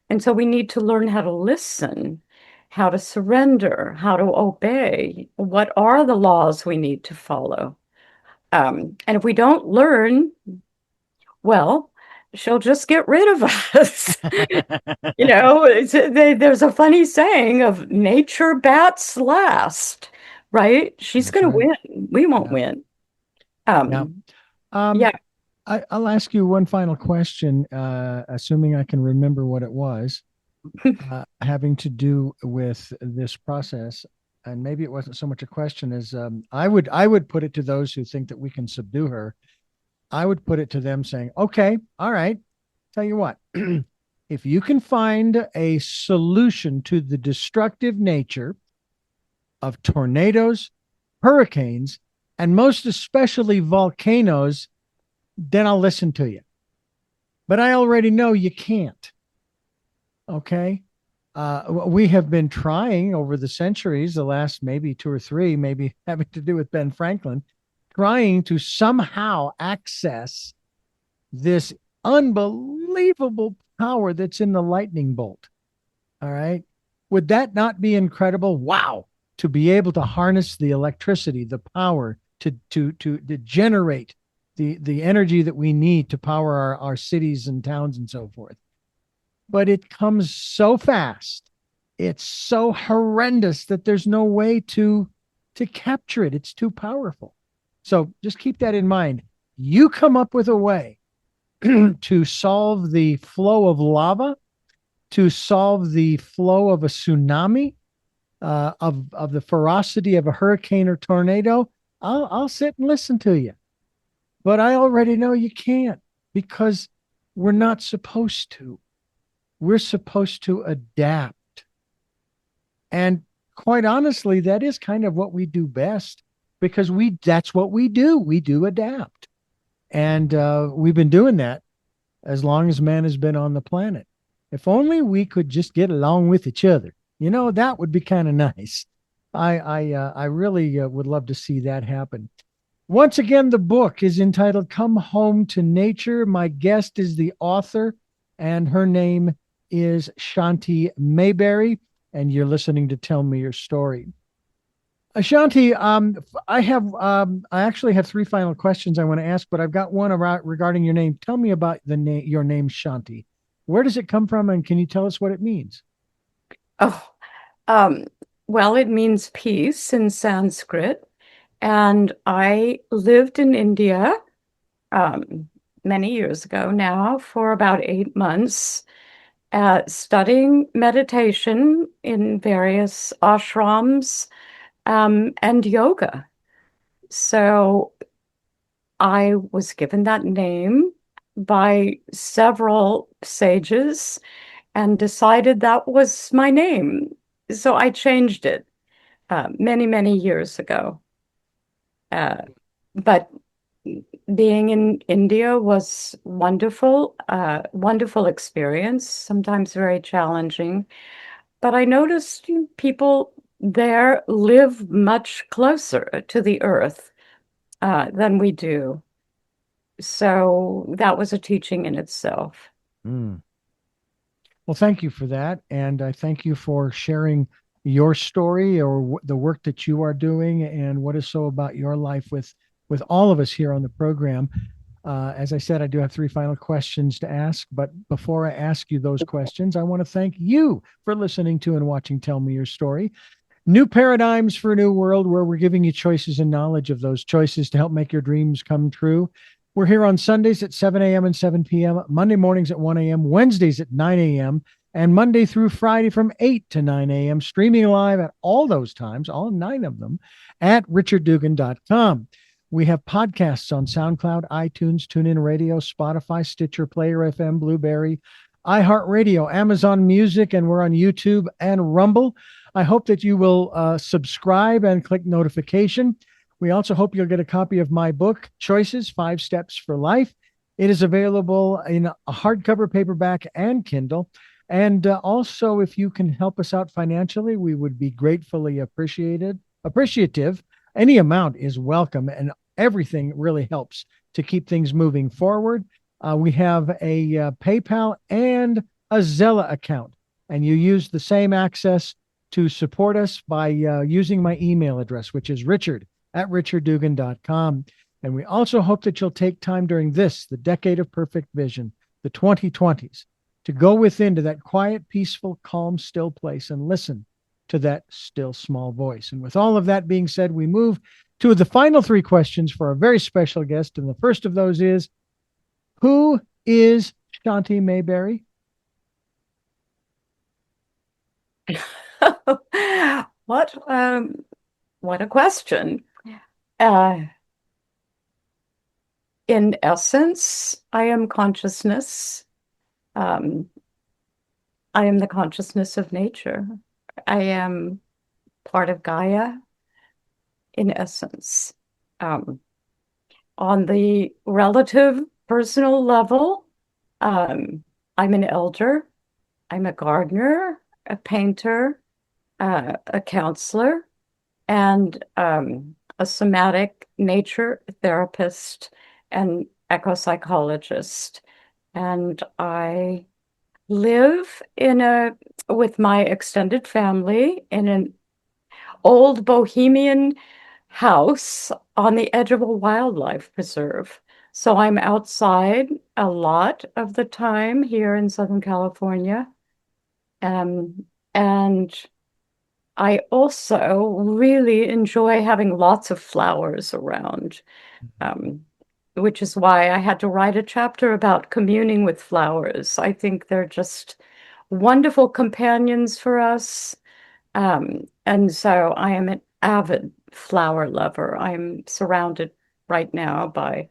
And so we need to learn how to listen, how to surrender, how to obey. What are the laws we need to follow? And if we don't learn, well, she'll just get rid of us. There's a funny saying of nature bats last, right? She's That's going to right. win. We won't Yeah. win. Yeah. Yeah. I'll ask you one final question, assuming I can remember what it was, having to do with this process. And maybe it wasn't so much a question as I would put it to those who think that we can subdue her. I would put it to them saying, okay, all right, tell you what, if you can find a solution to the destructive nature of tornadoes, hurricanes, and most especially volcanoes, then I'll listen to you. But I already know you can't. Okay. We have been trying over the centuries, the last maybe two or three, maybe having to do with Ben Franklin, trying to somehow access this unbelievable power that's in the lightning bolt. All right. Would that not be incredible? Wow. To be able to harness the electricity, the power to generate the energy that we need to power our cities and towns and so forth. But it comes so fast. It's so horrendous that there's no way to capture it. It's too powerful. So just keep that in mind. You come up with a way to solve the flow of lava, to solve the flow of a tsunami, of the ferocity of a hurricane or tornado. I'll sit and listen to you. But I already know you can't, because we're not supposed to. We're supposed to adapt. And quite honestly, that is kind of what we do best, because that's what we do. We do adapt. And we've been doing that as long as man has been on the planet. If only we could just get along with each other, that would be kind of nice. I really would love to see that happen. Once again, the book is entitled Come Home to Nature. My guest is the author, and her name is Shanti Mayberry, and you're listening to Tell Me Your Story. Shanti, I actually have three final questions I want to ask, but I've got one regarding your name. Tell me about your name, Shanti. Where does it come from, and can you tell us what it means? Oh, well, it means peace in Sanskrit. And I lived in India many years ago now for about 8 months, studying meditation in various ashrams and yoga. So I was given that name by several sages and decided that was my name. So I changed it many, many years ago. But being in India was wonderful, wonderful experience, sometimes very challenging. But I noticed people there live much closer to the earth than we do. So that was a teaching in itself. Mm. Well, thank you for that. And I thank you for sharing your story or the work that you are doing and what is so about your life with all of us here on the program. As I said, I do have three final questions to ask, but before I ask you those questions, I want to thank you for listening to and watching Tell Me Your Story. New paradigms for a new world, where we're giving you choices and knowledge of those choices to help make your dreams come true. We're here on Sundays at 7 a.m. and 7 p.m., Monday mornings at 1 a.m., Wednesdays at 9 a.m., and Monday through Friday from 8 to 9 a.m., streaming live at all those times, all 9 of them, at richarddugan.com. We have podcasts on SoundCloud, iTunes, TuneIn Radio, Spotify, Stitcher, Player FM, Blueberry, iHeartRadio, Amazon Music, and we're on YouTube and Rumble. I hope that you will subscribe and click notification. We also hope you'll get a copy of my book, Choices, 5 Steps for Life. It is available in a hardcover, paperback, and Kindle. And also, if you can help us out financially, we would be gratefully appreciative. Any amount is welcome, and everything really helps to keep things moving forward. We have a PayPal and a Zella account, and you use the same access to support us by using my email address, which is richard@richarddugan.com. And we also hope that you'll take time during this, the decade of perfect vision, the 2020s, to go within to that quiet, peaceful, calm, still place and listen to that still small voice. And with all of that being said, we move to the final three questions for a very special guest. And the first of those is, Who is Shanti Mayberry? What what a question. Uh, in essence, I am consciousness. Um, I am the consciousness of nature. I am part of Gaia in essence. Um, on the relative personal level, um, I'm an elder, I'm a gardener, a painter, a counselor, and a somatic nature therapist and ecopsychologist. And I live with my extended family in an old bohemian house on the edge of a wildlife preserve. So I'm outside a lot of the time here in Southern California. And I also really enjoy having lots of flowers around, um, which is why I had to write a chapter about communing with flowers. I think they're just wonderful companions for us. And so I am an avid flower lover. I'm surrounded right now by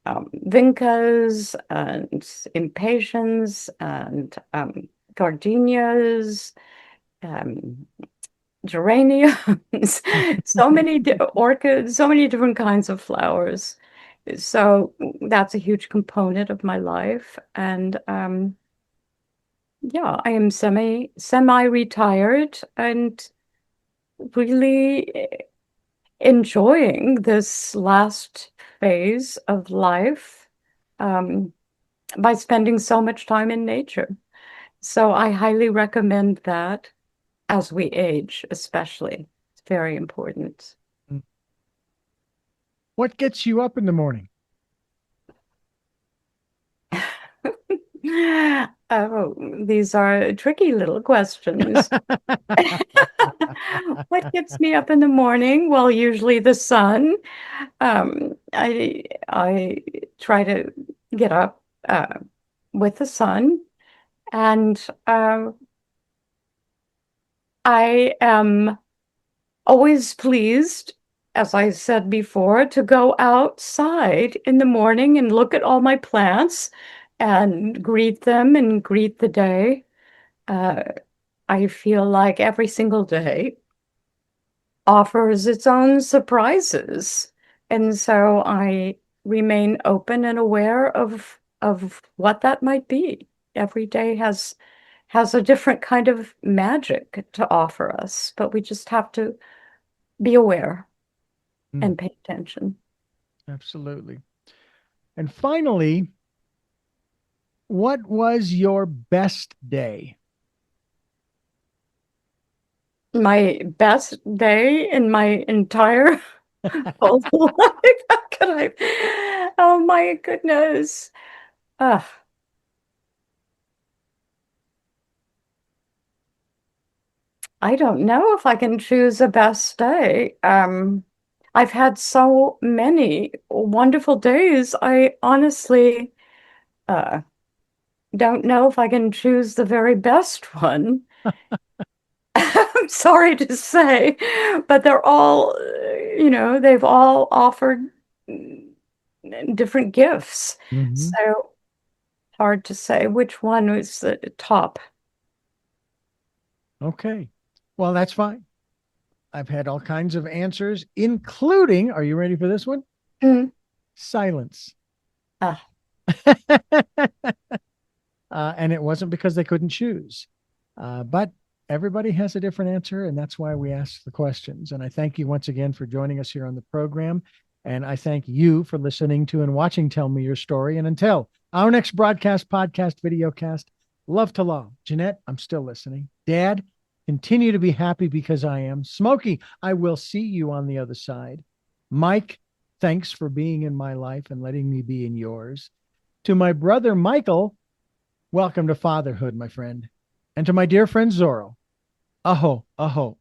vincas and impatiens and gardenias, um, geraniums, so many orchids, so many different kinds of flowers. So that's a huge component of my life. And yeah, I am semi-retired and really enjoying this last phase of life um, by spending so much time in nature. So I highly recommend that as we age, especially. It's very important. What gets you up in the morning? Oh, these are tricky little questions. What gets me up in the morning? Well, usually the sun. I try to get up with the sun, and I am always pleased, as I said before, to go outside in the morning and look at all my plants and greet them and greet the day. Uh, I feel like every single day offers its own surprises. And so I remain open and aware of what that might be. Every day has a different kind of magic to offer us, but we just have to be aware Mm, and pay attention. absolutely. And finally, what was your best day? My best day in my entire whole life. How could I? Oh my goodness. Ugh. I don't know if I can choose a best day. I've had so many wonderful days. I honestly uh, don't know if I can choose the very best one. I'm sorry to say, but they're all, they've all offered different gifts. Hmm. So hard to say which one was the top. Okay. Well, that's fine. I've had all kinds of answers, including, are you ready for this one? Mm. Silence. Ah, And it wasn't because they couldn't choose. But everybody has a different answer, and that's why we ask the questions. And I thank you once again for joining us here on the program. And I thank you for listening to and watching Tell Me Your Story. And until our next broadcast, podcast, video cast, love to love. Jeanette, I'm still listening. Dad, continue to be happy because I am. Smokey, I will see you on the other side. Mike, thanks for being in my life and letting me be in yours. To my brother, Michael, welcome to fatherhood, my friend. And to my dear friend Zorro, aho, aho.